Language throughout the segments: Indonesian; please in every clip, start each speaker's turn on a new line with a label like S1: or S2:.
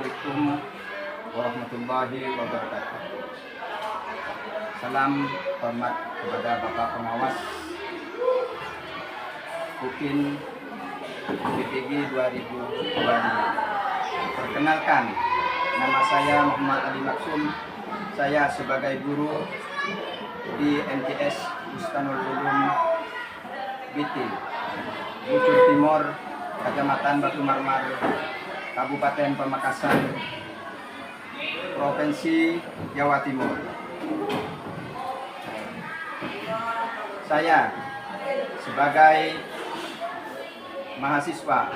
S1: Assalamualaikum warahmatullahi wabarakatuh. Salam hormat kepada Bapak Pengawas UPIN BPG 2025. Perkenalkan, nama saya Muhammad Ali Maksum. Saya sebagai guru di MTS Bustanul Ulum Biti, Bucur Timur, Kecamatan Batu Marmar, Kabupaten Pamekasan, Provinsi Jawa Timur. Saya sebagai mahasiswa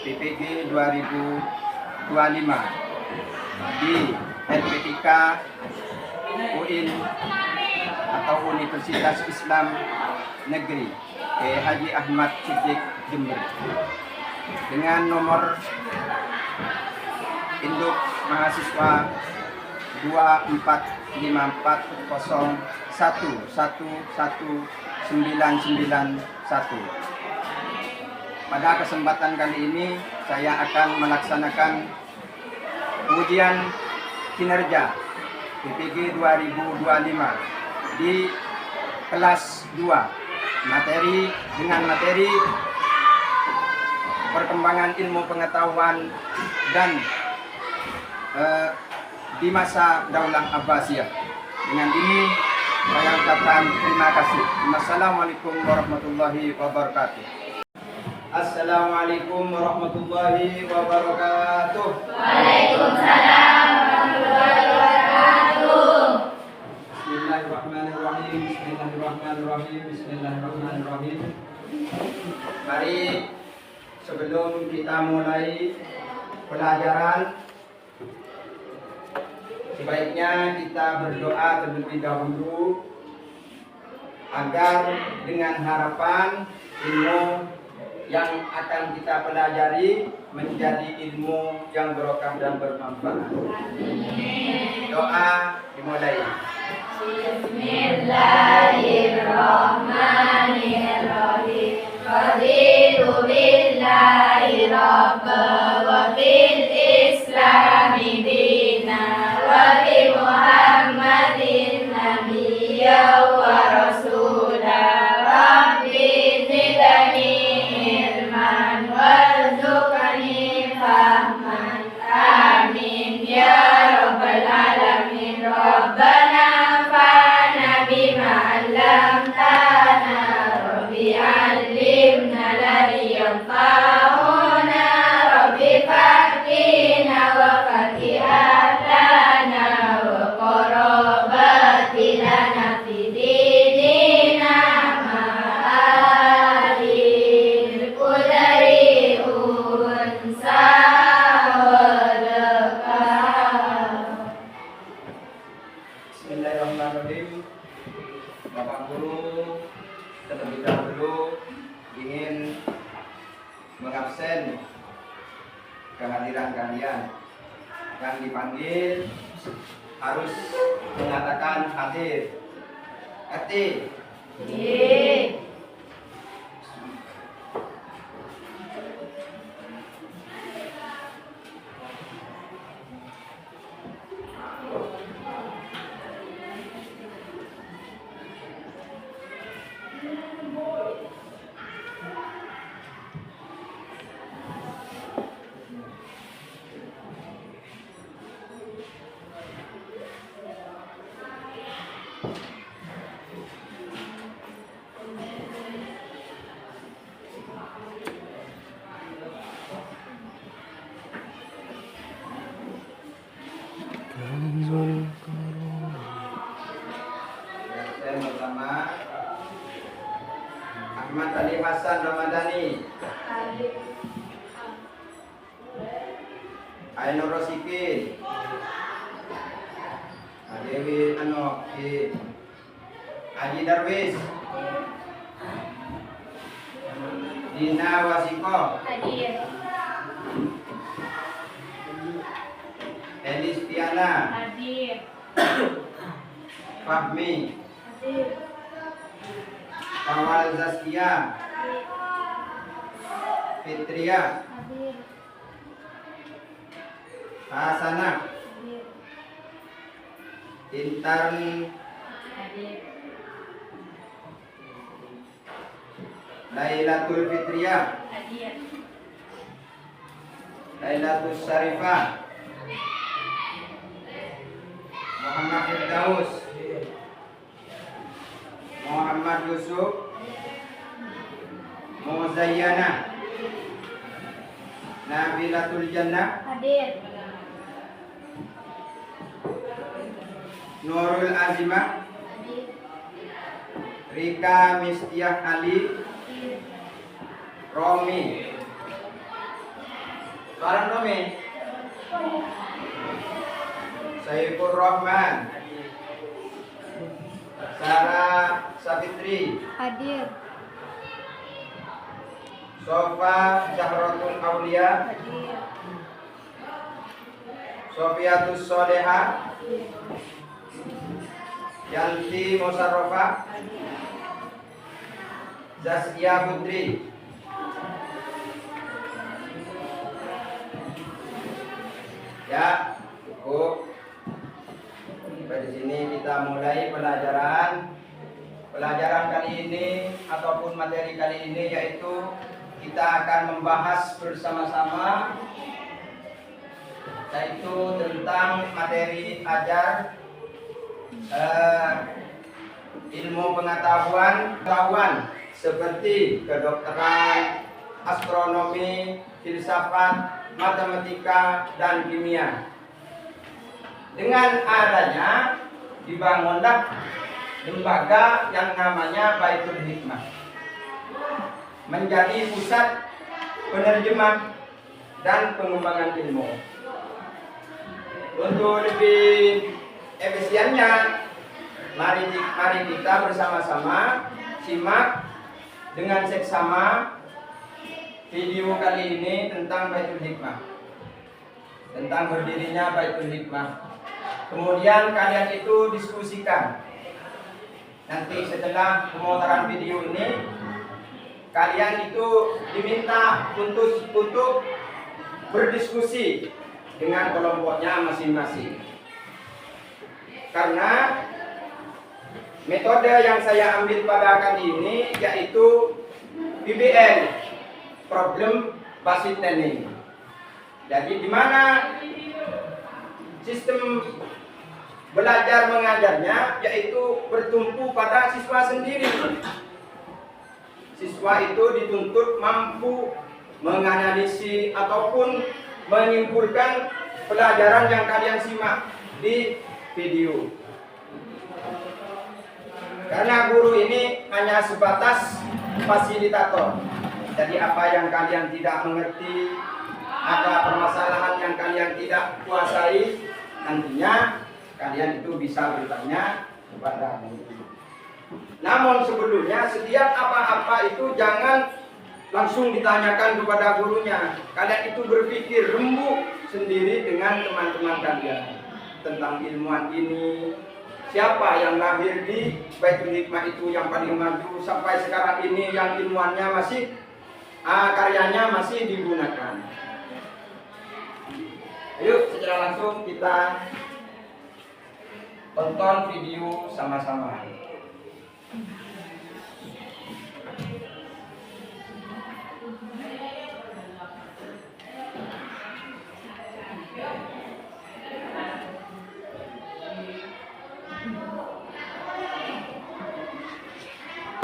S1: PPG 2025 di LPTK UIN atau Universitas Islam Negeri Haji Ahmad Siddiq Jember dengan nomor induk mahasiswa 24540111991. Pada kesempatan kali ini saya akan melaksanakan ujian kinerja PPG 2025 di kelas 2 materi perkembangan ilmu pengetahuan dan di masa Daulah Abbasiyah. Dengan ini saya ucapkan terima kasih. Wassalamualaikum warahmatullahi wabarakatuh. Assalamualaikum warahmatullahi wabarakatuh.
S2: Waalaikumsalam warahmatullahi wabarakatuh.
S1: Bismillahirrahmanirrahim. Bismillahirrahmanirrahim. Bismillahirrahmanirrahim. Mari sebelum kita mulai pelajaran, sebaiknya kita berdoa terlebih dahulu agar dengan harapan ilmu yang akan kita pelajari menjadi ilmu yang barokah dan bermanfaat. Doa dimulai.
S2: Bismillahirrahmanirrahim. Raditu billahi rabba wa bil islami dina wa bi Muhammadin nabiyya wa rasula. Rabbi zidni ilman warzuqni fahman. Amin ya rabbal alamin. Rabbana fa'na bima 'allamtana. Rabbi 'allimna alladhi yanfa'una. Rabbi faqihna wa faqihatlana wa qarabati lana fi dinina ma'alil qudari unsa
S1: Bismillahirrahmanirrahim. Bapak Guru terlebih dahulu ingin mengabsen kehadiran kalian. Yang dipanggil harus mengatakan hadir. Hati. Saya bersama Ahmad Ali Hasan Ramadhani, Ainur Rosikin, Dewi Haji Darwis, Dina Wasiko, Elis Piana, Fahmi, Awal Zaskia, Fitria, Hasanah. Intan. Lailatul Fitriyah. Lailatul Syarifah. Muhammad Firdaus. Muhammad Yusuf. Muzayyana. Nabilatul Jannah.
S2: Hadir.
S1: Nurul Azimah. Rika Mistiah Ali. Romi. Sekarang Romi. Saifur Rahman. Sarah Safitri.
S2: Hadir.
S1: Sofa Zahratul Aulia.
S2: Hadir.
S1: Sofiatus Soleha. Yanti Musarrofa. Zaskia Putri. Ya, cukup. Pada sini kita mulai pelajaran. Pelajaran kali ini ataupun materi kali ini yaitu kita akan membahas bersama-sama yaitu tentang materi ajar ilmu pengetahuan seperti kedokteran, astronomi, filsafat, matematika, dan kimia. Dengan adanya dibangunlah lembaga yang namanya Baitul Hikmah menjadi pusat penerjemah dan pengembangan ilmu. Untuk lebih efisiennya, mari kita bersama-sama simak dengan seksama video kali ini tentang Baitul Hikmah, tentang berdirinya Baitul Hikmah. Kemudian kalian itu diskusikan. Nanti setelah pemutaran video ini, kalian itu diminta untuk berdiskusi dengan kelompoknya masing-masing. Karena metode yang saya ambil pada kali ini yaitu PBL, Problem Based Learning. Jadi di mana sistem belajar mengajarnya yaitu bertumpu pada siswa sendiri. Siswa itu dituntut mampu menganalisis ataupun menyimpulkan pelajaran yang kalian simak di video. Karena guru ini hanya sebatas fasilitator. Jadi apa yang kalian tidak mengerti, ada permasalahan yang kalian tidak kuasai, nantinya kalian itu bisa bertanya kepada guru. Namun sebelumnya setiap apa-apa itu jangan langsung ditanyakan kepada gurunya. Kalian itu berpikir rembuk sendiri dengan teman-teman kalian tentang ilmuwan ini. Siapa yang lahir di Baitul Hikmah itu yang paling maju sampai sekarang ini, yang ilmuannya masih karyanya masih digunakan. Ayo secara langsung kita tonton video sama-sama.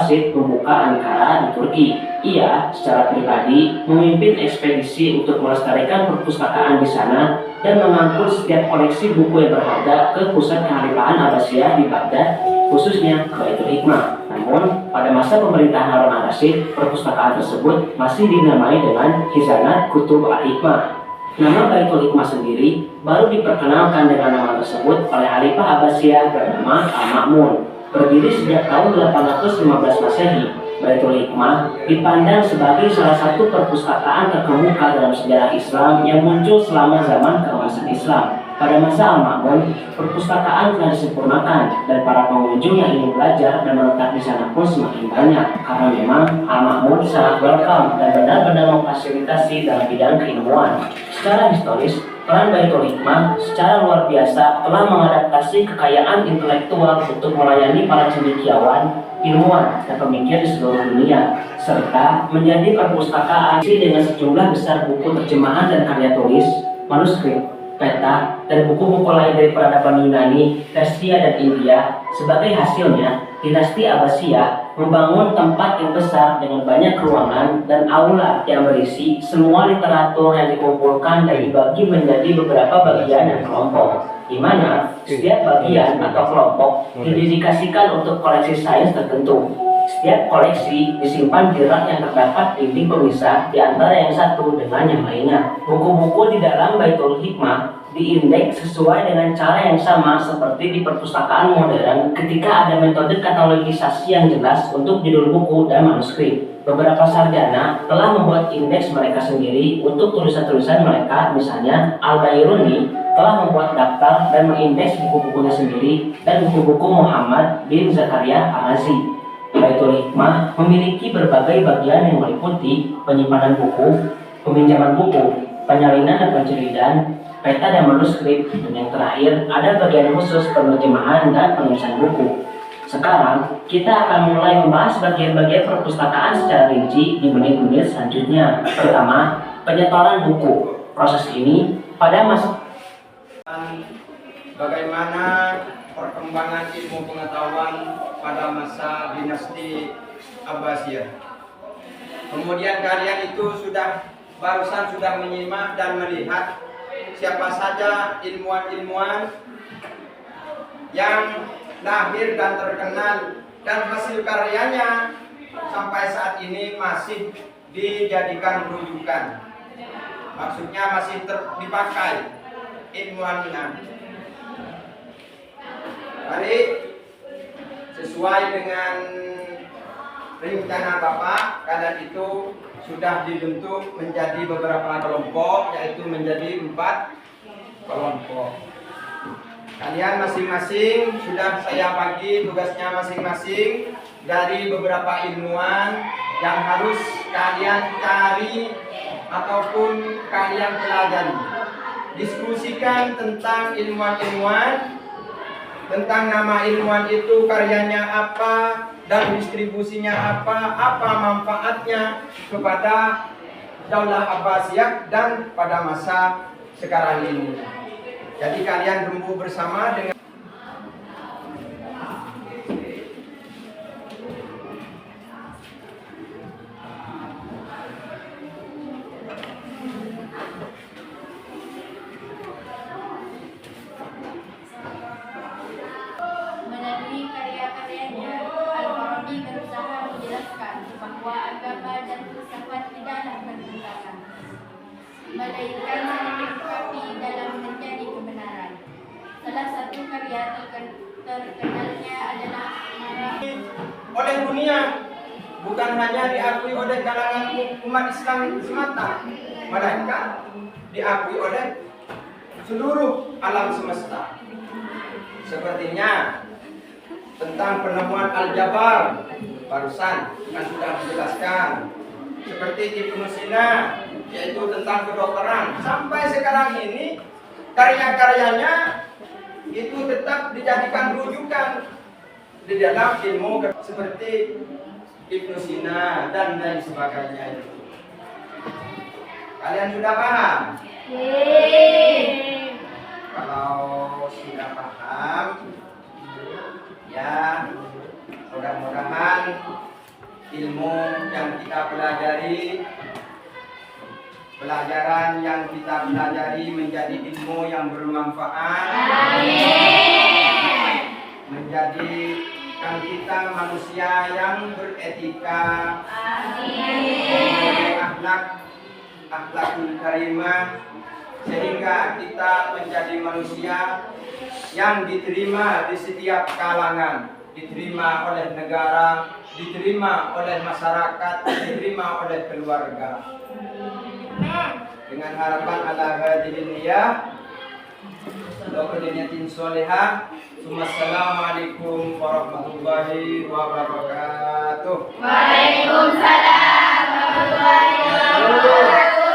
S3: Wasit pembuka Ankara di Turki. Ia secara pribadi memimpin ekspedisi untuk melestarikan perpustakaan di sana dan mengangkut setiap koleksi buku yang berharga ke pusat kehalifahan Abbasiyah di Baghdad, khususnya ke Baitul Hikmah. Namun, pada masa pemerintahan Harun al-Rashid, perpustakaan tersebut masih dinamai dengan Khizanat Kutub al-Hikmah. Nama Baitul Hikmah sendiri baru diperkenalkan dengan nama tersebut oleh Khalifah Abbasiyah bernama Al-Ma'mun. Berdiri sejak tahun 815 Masehi, Baitul Hikmah dipandang sebagai salah satu perpustakaan terkemuka dalam sejarah Islam yang muncul selama zaman keemasan Islam. Pada masa Al-Ma'mun, perpustakaan telah disempurnakan dan para pengunjung yang ingin belajar dan menetap di sana pun semakin banyak karena memang Al-Ma'mun sangat welcome dan benar-benar memfasilitasi dalam bidang keilmuan. Secara historis, peran Baitul Hikmah secara luar biasa telah mengadaptasi kekayaan intelektual untuk melayani para cendekiawan, ilmuwan, dan pemikir di seluruh dunia, serta menjadi perpustakaan dengan sejumlah besar buku terjemahan dan karya tulis, manuskrip, peta, dan buku-buku lain dari peradaban Yunani, Persia, dan India. Sebagai hasilnya, dinasti Abbasiyah membangun tempat yang besar dengan banyak ruangan dan aula yang berisi semua literatur yang dikumpulkan dan dibagi menjadi beberapa bagian dan kelompok, di mana setiap bagian atau kelompok didedikasikan untuk koleksi sains tertentu. Setiap koleksi disimpan di rak yang terdapat dinding pemisah di antara yang satu dengan yang lainnya. Buku-buku di dalam Baitul Hikmah diindeks sesuai dengan cara yang sama seperti di perpustakaan modern ketika ada metode katalogisasi yang jelas untuk judul buku dan manuskrip. Beberapa sarjana telah membuat indeks mereka sendiri untuk tulisan-tulisan mereka, misalnya Al-Bairuni telah membuat daftar dan mengindeks buku-bukunya sendiri, dan buku-buku Muhammad bin Zakaria Al-Razi. Baitul Hikmah memiliki berbagai bagian yang meliputi penyimpanan buku, peminjaman buku, penyalinan dan penceritan, peta dan manuskrip, dan yang terakhir ada bagian khusus penerjemahan dan penulisan buku. Sekarang kita akan mulai membahas bagian-bagian perpustakaan secara rinci di menit-menit selanjutnya. Pertama, penyetoran buku. Proses ini pada masa
S1: bagaimana perkembangan ilmu pengetahuan pada masa dinasti Abbasiyah. Kemudian kalian itu barusan sudah menyimak dan melihat siapa saja ilmuwan-ilmuwan yang lahir dan terkenal dan hasil karyanya sampai saat ini masih dijadikan rujukan. Maksudnya masih dipakai ilmuannya. Mari sesuai dengan rencana Bapak, kalian itu sudah dibentuk menjadi beberapa kelompok, yaitu menjadi 4 kelompok. Kalian masing-masing sudah saya bagi tugasnya masing-masing dari beberapa ilmuwan yang harus kalian cari ataupun kalian pelajari. Diskusikan tentang ilmuwan-ilmuwan, tentang nama ilmuwan itu, karyanya apa, dan distribusinya apa manfaatnya kepada Daulah Abbasiyah dan pada masa sekarang ini. Jadi kalian rembuh bersama dengan
S2: Melalui karya-karyanya, Al-Farabi berusaha menjelaskan bahwa agama dan filsafat tidaklah bertentangan, melainkan saling melengkapi dalam menjadi kebenaran. Salah satu karya terkenalnya adalah
S1: oleh dunia, bukan hanya diakui oleh kalangan umat Islam semata, melainkan diakui oleh seluruh alam semesta. Sepertinya tentang penemuan Al-Jabar barusan yang sudah dijelaskan, seperti Ibnu Sina, yaitu tentang kedokteran. Sampai sekarang ini karya-karyanya itu tetap dijadikan rujukan di dalam ilmu seperti Ibnu Sina dan lain sebagainya itu. Kalian sudah paham? Kalau sudah paham, ya mudah-mudahan ilmu yang kita pelajari, pelajaran yang kita pelajari menjadi ilmu yang bermanfaat. Amin. Menjadikan kita manusia yang beretika. Amin. Akhlakul karimah, sehingga kita menjadi manusia yang diterima di setiap kalangan, diterima oleh negara, diterima oleh masyarakat, diterima oleh keluarga. Dengan harapan ala hadirin niyah wa niyatin sholihah. Assalamualaikum warahmatullahi wabarakatuh.
S2: Waalaikumsalam warahmatullahi wabarakatuh.